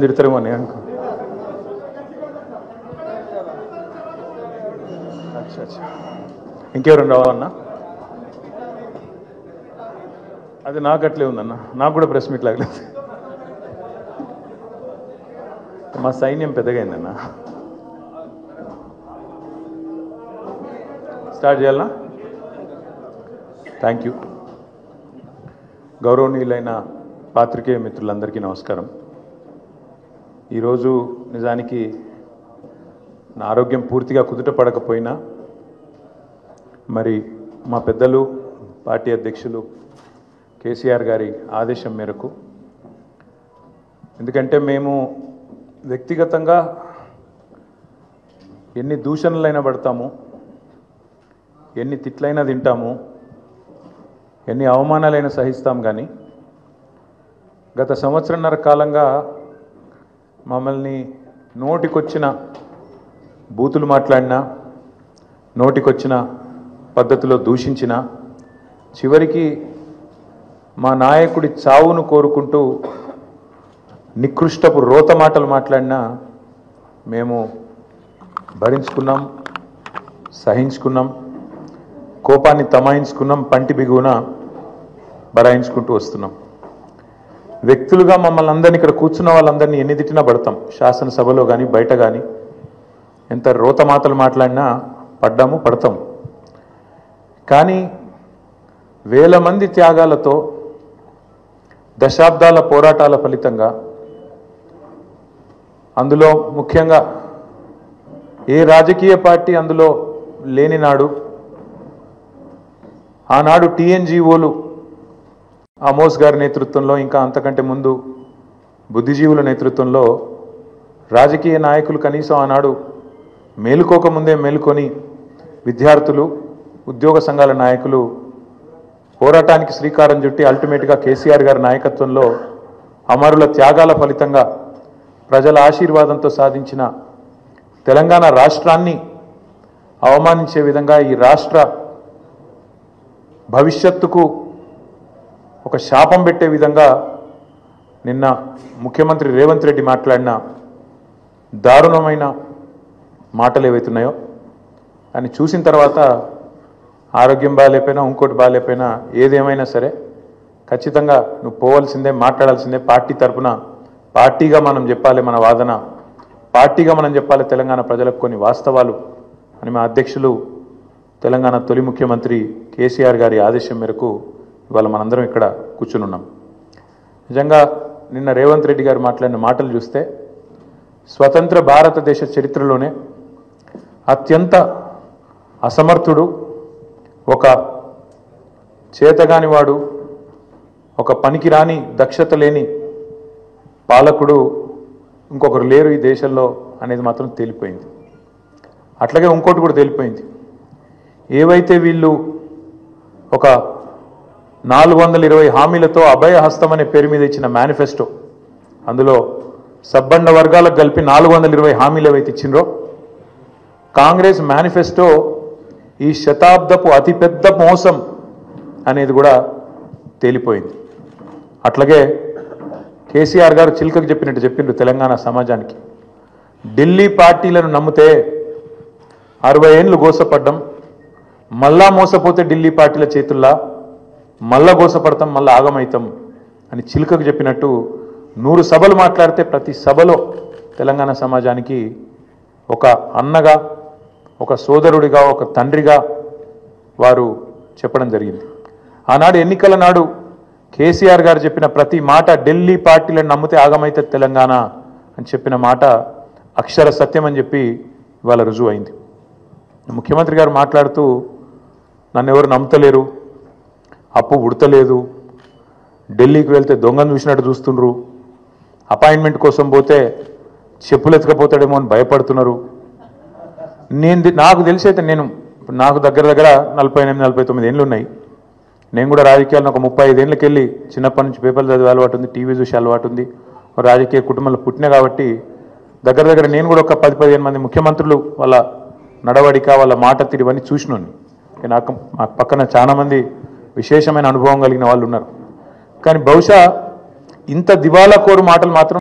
తిడతారేమో అని అనుకో. ఇంకెవరైనా రావాలన్నా? అది నాకు అట్లే ఉందన్న, నాకు కూడా ప్రెస్ మీట్ లాగలేదు. మా సైన్యం పెద్దగా అయిందన్న. స్టార్ట్ చేయాలన్నా? Thank you. గౌరవనీయులైన పాత్రికేయ మిత్రులందరికీ నమస్కారం. ఈరోజు నిజానికి నా ఆరోగ్యం పూర్తిగా కుదుట పడకపోయినా మరి మా పెద్దలు పార్టీ అధ్యక్షులు కేసీఆర్ గారి ఆదేశం మేరకు, ఎందుకంటే మేము వ్యక్తిగతంగా ఎన్ని దూషణలైనా పడతాము, ఎన్ని తిట్లైనా తింటాము, ఎన్ని అవమానాలైనా సహిస్తాం. కానీ గత సంవత్సరన్నర కాలంగా మమ్మల్ని నోటికొచ్చిన బూతులు మాట్లాడినా, నోటికొచ్చిన పద్ధతిలో దూషించిన, చివరికి మా నాయకుడి చావును కోరుకుంటూ నికృష్టపు రోత మాటలు మాట్లాడినా మేము భరించుకున్నాం, సహించుకున్నాం, కోపాన్ని తమాయించుకున్నాం, పంటి బిగువున బరాయించుకుంటూ వస్తున్నాం. వ్యక్తులుగా మమ్మల్ని అందరినీ, ఇక్కడ కూర్చున్న వాళ్ళందరినీ ఎన్ని తిట్టినా పడతాం. శాసనసభలో కానీ బయట కానీ ఎంత రోత మాటలు మాట్లాడినా పడ్డాము, పడతాం. కానీ వేల మంది త్యాగాలతో, దశాబ్దాల పోరాటాల ఫలితంగా, అందులో ముఖ్యంగా ఏ రాజకీయ పార్టీ అందులో లేని నాడు, ఆనాడు టీఎన్జీఓలు ఆమోస్ గారి నేతృత్వంలో, ఇంకా అంతకంటే ముందు బుద్ధిజీవుల నేతృత్వంలో రాజకీయ నాయకులు కనీసం ఆనాడు మేలుకోకముందే మేలుకొని విద్యార్థులు, ఉద్యోగ సంఘాల నాయకులు పోరాటానికి శ్రీకారం చుట్టి అల్టిమేట్గా కేసీఆర్ గారి నాయకత్వంలో అమరుల త్యాగాల ఫలితంగా ప్రజల ఆశీర్వాదంతో సాధించిన తెలంగాణ రాష్ట్రాన్ని అవమానించే విధంగా, ఈ రాష్ట్ర భవిష్యత్తుకు ఒక శాపం పెట్టే విధంగా నిన్న ముఖ్యమంత్రి రేవంత్ రెడ్డి మాట్లాడిన దారుణమైన మాటలు ఏవైతున్నాయో అని చూసిన తర్వాత ఆరోగ్యం బాగాలేకపోయినా, ఇంకోటి బాగాలేకపోయినా, ఏదేమైనా సరే ఖచ్చితంగా నువ్వు పోవాల్సిందే, మాట్లాడాల్సిందే. పార్టీ తరఫున పార్టీగా మనం చెప్పాలి, మన వాదన పార్టీగా మనం చెప్పాలి తెలంగాణ ప్రజలకు కొన్ని వాస్తవాలు అని మా అధ్యక్షులు, తెలంగాణ తొలి ముఖ్యమంత్రి కేసీఆర్ గారి ఆదేశం మేరకు ఇవాళ మనందరం ఇక్కడ కూర్చుని ఉన్నాం. నిజంగా నిన్న రేవంత్ రెడ్డి గారు మాట్లాడిన మాటలు చూస్తే స్వతంత్ర భారతదేశ చరిత్రలోనే అత్యంత అసమర్థుడు, ఒక చేతగానివాడు, ఒక పనికిరాని దక్షత లేని పాలకుడు ఇంకొకరు లేరు ఈ దేశంలో అనేది మాత్రం తేలిపోయింది. అట్లాగే ఇంకోటి కూడా తేలిపోయింది. ఏవైతే వీళ్ళు ఒక 420 హామీలతో అభయహస్తం అనే పేరు మీద ఇచ్చిన మేనిఫెస్టో, అందులో సబ్బండ వర్గాలకు కలిపి 420 హామీలు ఏవైతే ఇచ్చిండ్రో, కాంగ్రెస్ మేనిఫెస్టో ఈ శతాబ్దపు అతిపెద్ద మోసం అనేది కూడా తేలిపోయింది. అట్లాగే కేసీఆర్ గారు చిలుకకు చెప్పినట్టు చెప్పిండ్రు తెలంగాణ సమాజానికి. ఢిల్లీ పార్టీలను నమ్మితే 60 ఏళ్ళు గోసపడ్డం, మళ్ళా మోసపోతే ఢిల్లీ పార్టీల చేతుల్లా మళ్ళా గోసపడతాం, మళ్ళా ఆగమవుతాం అని చిలుకకు చెప్పినట్టు 100 సభలు మాట్లాడితే ప్రతి సభలో తెలంగాణ సమాజానికి ఒక అన్నగా, ఒక సోదరుడిగా, ఒక తండ్రిగా వారు చెప్పడం జరిగింది. ఆనాడు ఎన్నికల నాడు కేసీఆర్ గారు చెప్పిన ప్రతి మాట, ఢిల్లీ పార్టీలను నమ్మితే ఆగమైతే తెలంగాణ అని చెప్పిన మాట అక్షర సత్యం అని చెప్పి ఇవాళ రుజువు అయింది. ముఖ్యమంత్రి గారు మాట్లాడుతూ నన్ను ఎవరు నమ్ముతలేరు, అప్పు ఉడతలేదు, ఢిల్లీకి వెళ్తే దొంగను చూసినట్టు చూస్తుండ్రు, అపాయింట్మెంట్ కోసం పోతే చెప్పులు ఎత్తుకపోతాడేమో అని భయపడుతున్నారు. నాకు తెలిసి అయితే నాకు దగ్గర 48-49 ఏళ్ళు ఉన్నాయి. నేను కూడా రాజకీయాలను ఒక 35 ఏళ్ళకి వెళ్ళి చిన్నప్పటి నుంచి పేపర్లు చదివే అలవాటు ఉంది, టీవీ చూసే అలవాటు ఉంది, రాజకీయ కుటుంబంలో పుట్టినా కాబట్టి దగ్గర నేను కూడా ఒక 10-15 మంది ముఖ్యమంత్రులు వాళ్ళ నడవడిక, వాళ్ళ మాట తీరు ఇవన్నీ చూసినాను. నాకు పక్కన చాలామంది విశేషమైన అనుభవం కలిగిన వాళ్ళు ఉన్నారు. కానీ బహుశా ఇంత దివాలా కోరు మాటలు మాత్రం